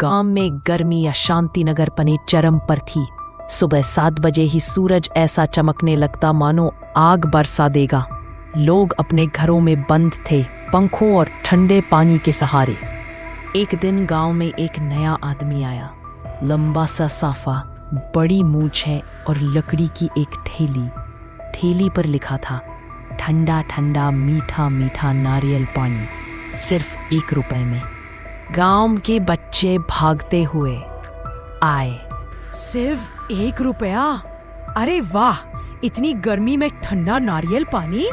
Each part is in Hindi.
गांव में गर्मी या शांतिनगर पने चरम पर थी। सुबह 7 बजे ही सूरज ऐसा चमकने लगता मानो आग बरसा देगा। लोग अपने घरों में बंद थे, पंखों और ठंडे पानी के सहारे। एक दिन गांव में एक नया आदमी आया। लंबा सा साफा, बड़ी मूंछें और लकड़ी की एक ठेली। ठेली पर लिखा था, ठंडा ठंडा मीठा मीठा नारियल पानी, सिर्फ 1 रुपए में। गांव के बच्चे भागते हुए आए। सिर्फ 1 रुपया? अरे वाह, इतनी गर्मी में ठंडा नारियल पानी।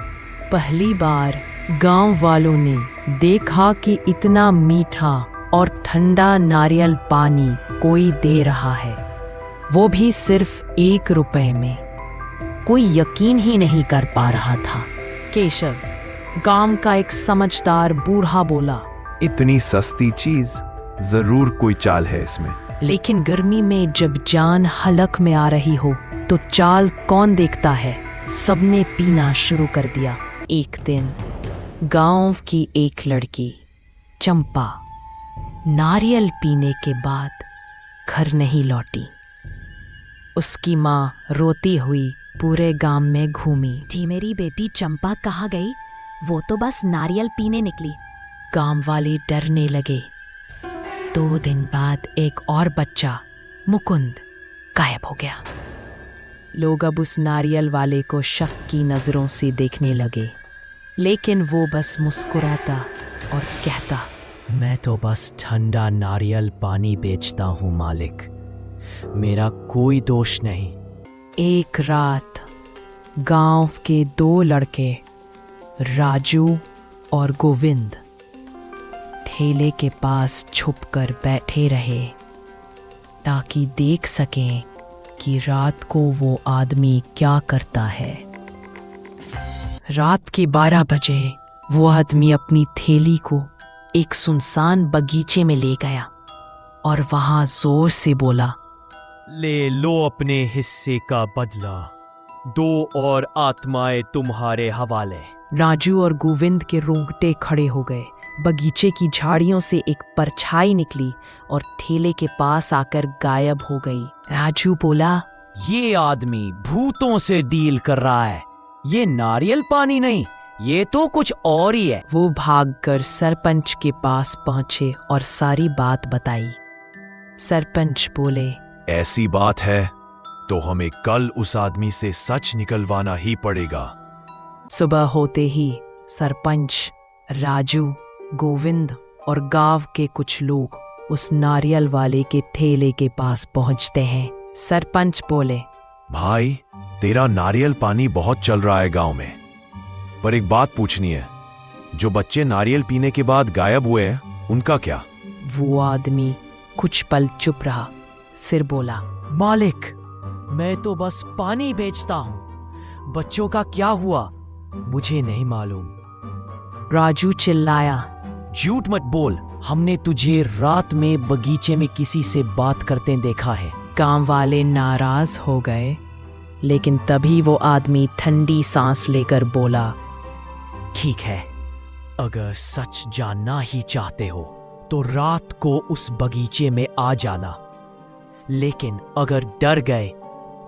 पहली बार गांव वालों ने देखा कि इतना मीठा और ठंडा नारियल पानी कोई दे रहा है, वो भी सिर्फ 1 रुपए में। कोई यकीन ही नहीं कर पा रहा था। केशव, गांव का एक समझदार बूढ़ा, बोला, इतनी सस्ती चीज, जरूर कोई चाल है इसमें। लेकिन गर्मी में जब जान हलक में आ रही हो तो चाल कौन देखता है। सबने पीना शुरू कर दिया। एक दिन गांव की एक लड़की चंपा नारियल पीने के बाद घर नहीं लौटी। उसकी माँ रोती हुई पूरे गांव में घूमी। जी, मेरी बेटी चंपा कहाँ गई? वो तो बस नारियल पीने निकली। गांव वाले डरने लगे। 2 दिन बाद एक और बच्चा, मुकुंद, गायब हो गया। लोग अब उस नारियल वाले को शक की नजरों से देखने लगे, लेकिन वो बस मुस्कुराता और कहता, मैं तो बस ठंडा नारियल पानी बेचता हूँ मालिक, मेरा कोई दोष नहीं। एक रात गांव के 2 लड़के, राजू और गोविंद, ठेले के पास छुपकर बैठे रहे ताकि देख सकें कि रात को वो आदमी क्या करता है। रात के 12 बजे वो आदमी अपनी थैली को एक सुनसान बगीचे में ले गया और वहां जोर से बोला, ले लो अपने हिस्से का बदला, 2 और आत्माएं तुम्हारे हवाले। राजू और गोविंद के रोंगटे खड़े हो गए। बगीचे की झाड़ियों से एक परछाई निकली और ठेले के पास आकर गायब हो गई। राजू बोला, ये आदमी भूतों से डील कर रहा है, ये नारियल पानी नहीं, ये तो कुछ और ही है। वो भागकर सरपंच के पास पहुंचे और सारी बात बताई। सरपंच बोले, ऐसी बात है तो हमें कल उस आदमी से सच निकलवाना ही पड़ेगा। सुबह होते ही सरपंच, राजू, गोविंद और गांव के कुछ लोग उस नारियल वाले के ठेले के पास पहुंचते हैं। सरपंच बोले, भाई, तेरा नारियल पानी बहुत चल रहा है गांव में, पर एक बात पूछनी है, जो बच्चे नारियल पीने के बाद गायब हुए हैं, उनका क्या? वो आदमी कुछ पल चुप रहा, फिर बोला, मालिक, मैं तो बस पानी बेचता हूँ, बच्चों का क्या हुआ मुझे नहीं मालूम। राजू चिल्लाया, झूठ मत बोल, हमने तुझे रात में बगीचे में किसी से बात करते देखा है। गांव वाले नाराज हो गए, लेकिन तभी वो आदमी ठंडी सांस लेकर बोला, ठीक है, अगर सच जानना ही चाहते हो तो रात को उस बगीचे में आ जाना, लेकिन अगर डर गए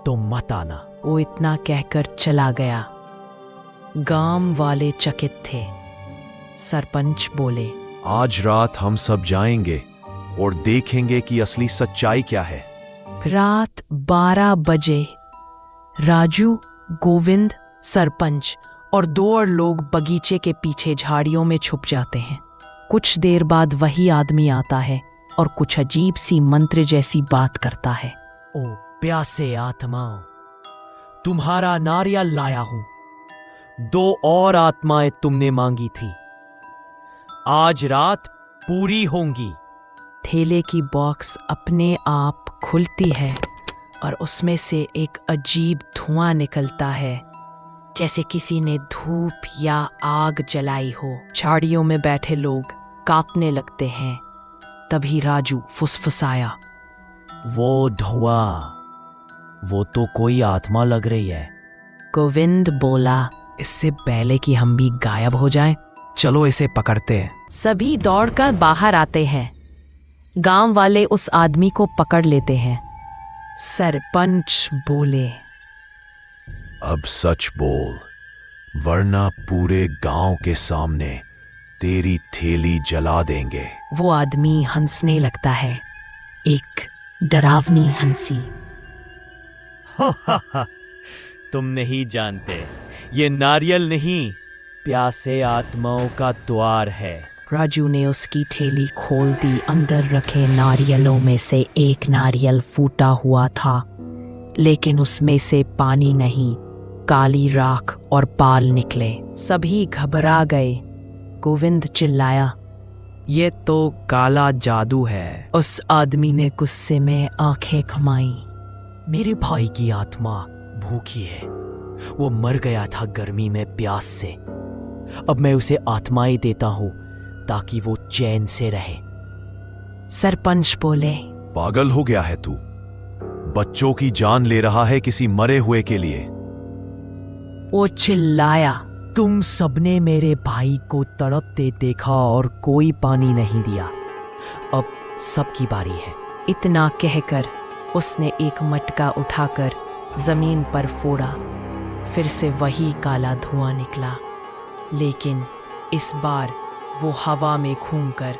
तो मत आना। वो इतना कहकर चला गया। गांव वाले चकित थे। सरपंच बोले, आज रात हम सब जाएंगे और देखेंगे कि असली सच्चाई क्या है। रात 12 बजे राजू, गोविंद, सरपंच और 2 और लोग बगीचे के पीछे झाड़ियों में छुप जाते हैं। कुछ देर बाद वही आदमी आता है और कुछ अजीब सी मंत्र जैसी बात करता है। ओ प्यासे आत्माओं, तुम्हारा नारियल लाया हूं, 2 और आत्माएं तुमने मांगी थी, आज रात पूरी होंगी। ठेले की बॉक्स अपने आप खुलती है और उसमें से एक अजीब धुआं निकलता है, जैसे किसी ने धूप या आग जलाई हो। झाड़ियों में बैठे लोग कांपने लगते हैं। तभी राजू फुसफुसाया, वो धुआं, वो तो कोई आत्मा लग रही है। गोविंद बोला, इससे पहले कि हम भी गायब हो जाएं, चलो इसे पकड़ते हैं। सभी दौड़कर बाहर आते हैं। गांव वाले उस आदमी को पकड़ लेते हैं। सरपंच बोले, अब सच बोल, वरना पूरे गांव के सामने तेरी ठेली जला देंगे। वो आदमी हंसने लगता है, एक डरावनी हंसी। तुम नहीं जानते, ये नारियल नहीं, प्यासे आत्माओं का द्वार है। राजू ने उसकी ठेली खोल दी। अंदर रखे नारियलों में से एक नारियल फूटा हुआ था, लेकिन उसमें से पानी नहीं, काली राख और बाल निकले। सभी घबरा गए। गोविंद चिल्लाया, ये तो काला जादू है। उस आदमी ने गुस्से में आंखें घुमाई। मेरे भाई की आत्मा भूखी है, वो मर गया था गर्मी में प्यास से। अब मैं उसे आत्माएं देता हूं ताकि वो चैन से रहे। सरपंच बोले, पागल हो गया है तू? बच्चों की जान ले रहा है किसी मरे हुए के लिए। वो चिल्लाया, तुम सबने मेरे भाई को तड़पते देखा और कोई पानी नहीं दिया। अब सबकी बारी है। इतना कहकर उसने एक मटका उठाकर जमीन पर फोड़ा। फिर से वही काला धुआं निकला, लेकिन इस बार वो हवा में घूमकर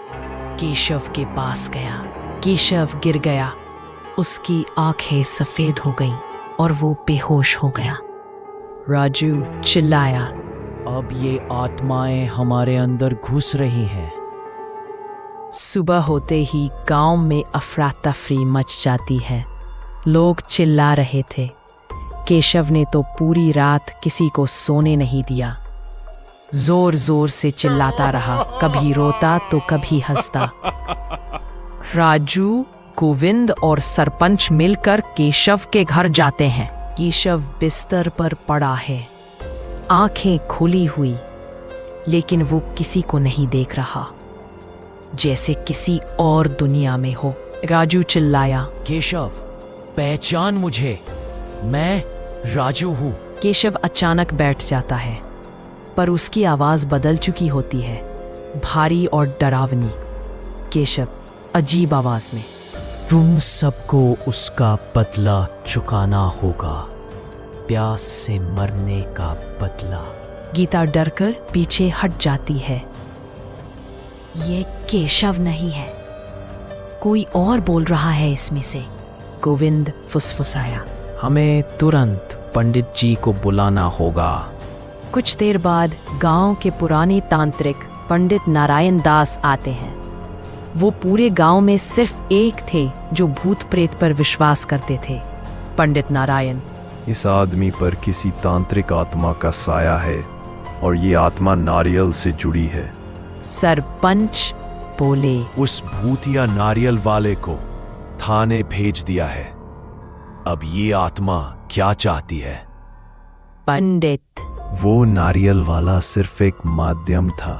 केशव के पास गया। केशव गिर गया, उसकी आंखें सफेद हो गईं और वो बेहोश हो गया। राजू चिल्लाया, अब ये आत्माएं हमारे अंदर घुस रही हैं। सुबह होते ही गांव में अफरा तफरी मच जाती है। लोग चिल्ला रहे थे। केशव ने तो पूरी रात किसी को सोने नहीं दिया। जोर जोर से चिल्लाता रहा, कभी रोता तो कभी हंसता। राजू, गोविंद और सरपंच मिलकर केशव के घर जाते हैं। केशव बिस्तर पर पड़ा है, आंखें खुली हुई, लेकिन वो किसी को नहीं देख रहा, जैसे किसी और दुनिया में हो। राजू चिल्लाया, केशव, पहचान मुझे, मैं राजू हूँ। केशव अचानक बैठ जाता है, पर उसकी आवाज बदल चुकी होती है, भारी और डरावनी। केशव अजीब आवाज में, तुम सबको उसका बदला चुकाना होगा, प्यास से मरने का बदला। गीता डरकर पीछे हट जाती है। ये केशव नहीं है, कोई और बोल रहा है इसमें से। गोविंद फुसफुसाया, हमें तुरंत पंडित जी को बुलाना होगा। कुछ देर बाद गांव के पुराने तांत्रिक पंडित नारायण दास आते हैं। वो पूरे गांव में सिर्फ एक थे जो भूत प्रेत पर विश्वास करते थे, पंडित नारायण। इस आदमी पर किसी तांत्रिक आत्मा का साया है और ये आत्मा नारियल से जुड़ी है। सरपंच बोले, उस भूतिया नारियल वाले को थाने भेज दिया है। अब ये आत्मा क्या चाहती है? पंडित, वो नारियल वाला सिर्फ एक माध्यम था,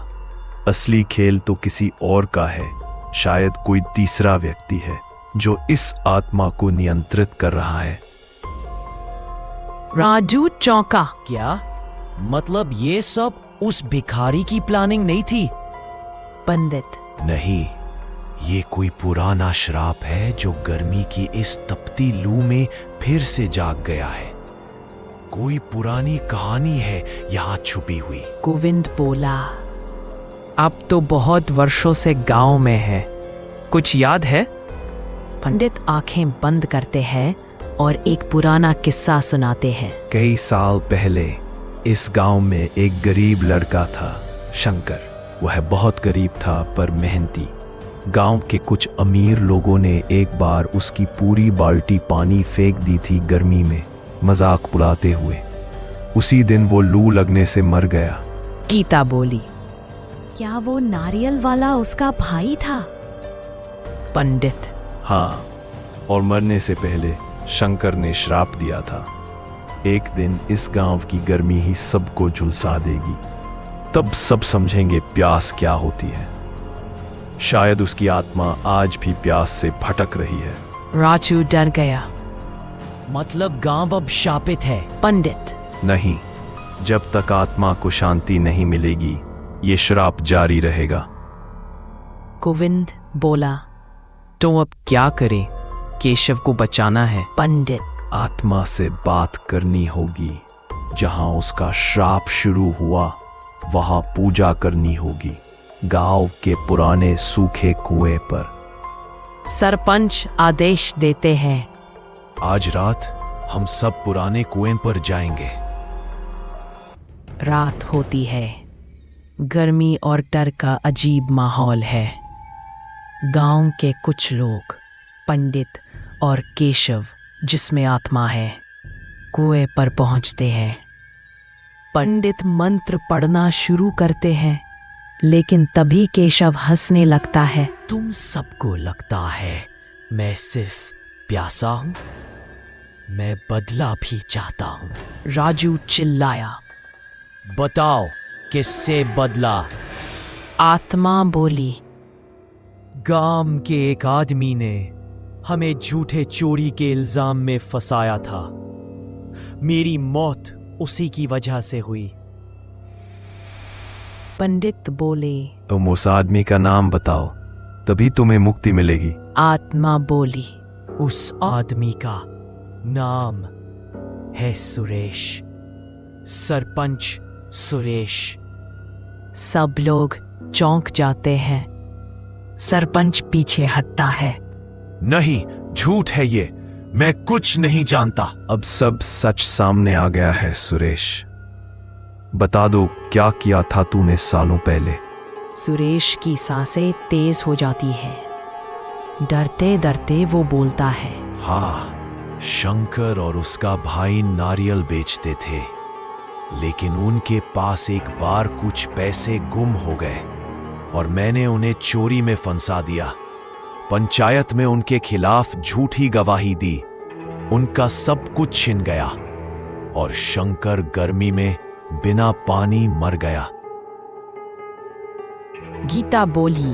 असली खेल तो किसी और का है। शायद कोई तीसरा व्यक्ति है जो इस आत्मा को नियंत्रित कर रहा है। राजू चौंका। क्या मतलब ये सब उस भिखारी की प्लानिंग नहीं थी? पंडित, नहीं, ये कोई पुराना श्राप है जो गर्मी की इस तपती लू में फिर से जाग गया है। कोई पुरानी कहानी है यहाँ छुपी हुई। गोविंद बोला, अब तो बहुत वर्षों से गांव में है, कुछ याद है? पंडित आंखें बंद करते हैं और एक पुराना किस्सा सुनाते हैं। कई साल पहले इस गांव में एक गरीब लड़का था, शंकर। वह बहुत गरीब था पर मेहनती। गांव के कुछ अमीर लोगों ने एक बार उसकी पूरी बाल्टी पानी फेंक दी थी गर्मी में, मजाक उड़ाते हुए। उसी दिन वो लू लगने से मर गया। गीता बोली, क्या वो नारियल वाला उसका भाई था? पंडित, हाँ, और मरने से पहले शंकर ने श्राप दिया था, एक दिन इस गांव की गर्मी ही सबको झुलसा देगी। तब सब समझेंगे प्यास क्या होती है। शायद उसकी आत्मा आज भी प्यास से भटक रही है। राजू डर गया। मतलब गांव अब शापित है? पंडित, नहीं, जब तक आत्मा को शांति नहीं मिलेगी ये श्राप जारी रहेगा। गोविंद बोला, तो अब क्या करें? केशव को बचाना है। पंडित आत्मा से बात करनी होगी। जहां उसका श्राप शुरू हुआ वहां पूजा करनी होगी, गांव के पुराने सूखे कुएं पर। सरपंच आदेश देते हैं। आज रात हम सब पुराने कुएं पर जाएंगे। रात होती है। गर्मी और डर का अजीब माहौल है। गांव के कुछ लोग, पंडित और केशव जिसमें आत्मा है, कुएं पर पहुंचते हैं। पंडित मंत्र पढ़ना शुरू करते हैं, लेकिन तभी केशव हंसने लगता है। तुम सबको लगता है मैं सिर्फ प्यासा हूं? मैं बदला भी चाहता हूं। राजू चिल्लाया। बताओ किससे बदला? आत्मा बोली। गांव के एक आदमी ने हमें झूठे चोरी के इल्जाम में फंसाया था। मेरी मौत उसी की वजह से हुई। पंडित बोले। तुम उस आदमी का नाम बताओ, तभी तुम्हें मुक्ति मिलेगी। आत्मा बोली। उस आदमी का नाम है सुरेश, सरपंच सुरेश। सब लोग चौंक जाते हैं। सरपंच पीछे हटता है। नहीं, झूठ है ये। मैं कुछ नहीं जानता। अब सब सच सामने आ गया है। सुरेश, बता दो क्या किया था तूने सालों पहले। सुरेश की सांसें तेज हो जाती है। डरते डरते वो बोलता है। हाँ, शंकर और उसका भाई नारियल बेचते थे, लेकिन उनके पास एक बार कुछ पैसे गुम हो गए और मैंने उन्हें चोरी में फंसा दिया। पंचायत में उनके खिलाफ झूठी गवाही दी। उनका सब कुछ छिन गया और शंकर गर्मी में बिना पानी मर गया। गीता बोली।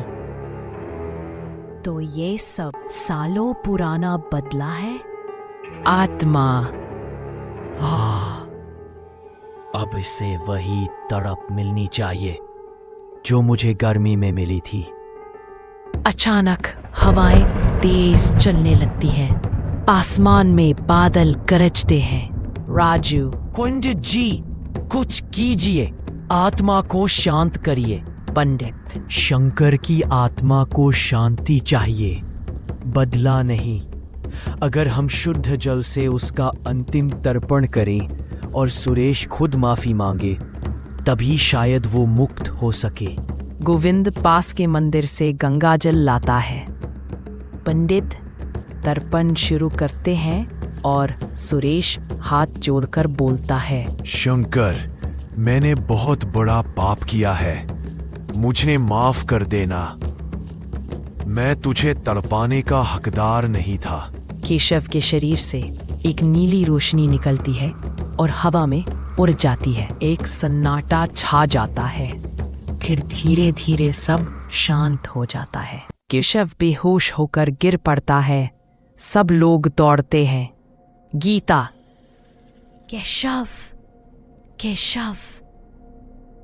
तो ये सब सालों पुराना बदला है। आत्मा। अब इसे वही तड़प मिलनी चाहिए जो मुझे गर्मी में मिली थी। अचानक हवाएं तेज चलने लगती हैं। आसमान में बादल गरजते हैं। राजू। पंडित जी, कुछ कीजिए, आत्मा को शांत करिए। पंडित। शंकर की आत्मा को शांति चाहिए, बदला नहीं। अगर हम शुद्ध जल से उसका अंतिम तर्पण करें और सुरेश खुद माफी मांगे, तभी शायद वो मुक्त हो सके। गोविंद पास के मंदिर से गंगा जल लाता है। पंडित तर्पण शुरू करते हैं और सुरेश हाथ जोड़कर बोलता है। शंकर, मैंने बहुत बड़ा पाप किया है, मुझे माफ कर देना। मैं तुझे तड़पाने का हकदार नहीं था। केशव के शरीर से एक नीली रोशनी निकलती है और हवा में उड़ जाती है। एक सन्नाटा छा जाता है। फिर धीरे धीरे सब शांत हो जाता है। केशव बेहोश होकर गिर पड़ता है। सब लोग दौड़ते हैं। गीता। केशव, केशव।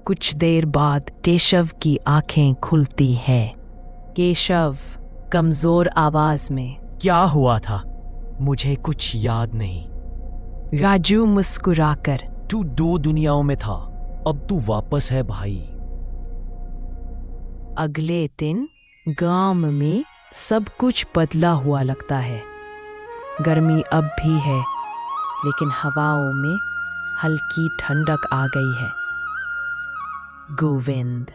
कुछ देर बाद केशव की आंखें खुलती हैं। केशव कमजोर आवाज में। क्या हुआ था? मुझे कुछ याद नहीं। राजू मुस्कुराकर। तू 2 दुनियाओं में था, अब तू वापस है भाई। अगले दिन गांव में सब कुछ बदला हुआ लगता है। गर्मी अब भी है, लेकिन हवाओं में हल्की ठंडक आ गई है। गोविंद।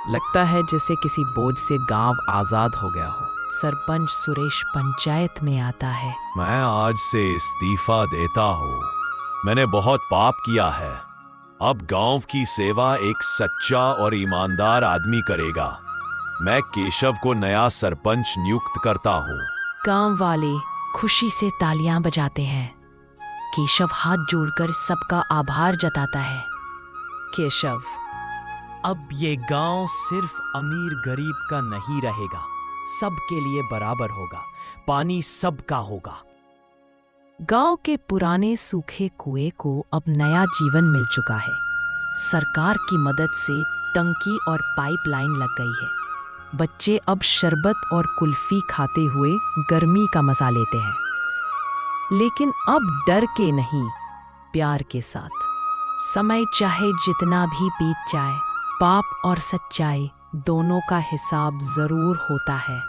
लगता है जैसे किसी बोझ से गांव आजाद हो गया हो। सरपंच सुरेश पंचायत में आता है। मैं आज से इस्तीफा देता हूँ। मैंने बहुत पाप किया है। अब गांव की सेवा एक सच्चा और ईमानदार आदमी करेगा। मैं केशव को नया सरपंच नियुक्त करता हूँ। गांव वाले खुशी से तालियां बजाते हैं। केशव हाथ जोड़कर सबका आभार जताता है। केशव। अब ये गांव सिर्फ अमीर गरीब का नहीं रहेगा, सबके लिए बराबर होगा। पानी सबका होगा। गांव के पुराने सूखे कुएं को अब नया जीवन मिल चुका है। सरकार की मदद से टंकी और पाइपलाइन लग गई है। बच्चे अब शरबत और कुल्फी खाते हुए गर्मी का मजा लेते हैं, लेकिन अब डर के नहीं, प्यार के साथ। समय चाहे जितना भी बीत जाए, पाप और सच्चाई दोनों का हिसाब जरूर होता है।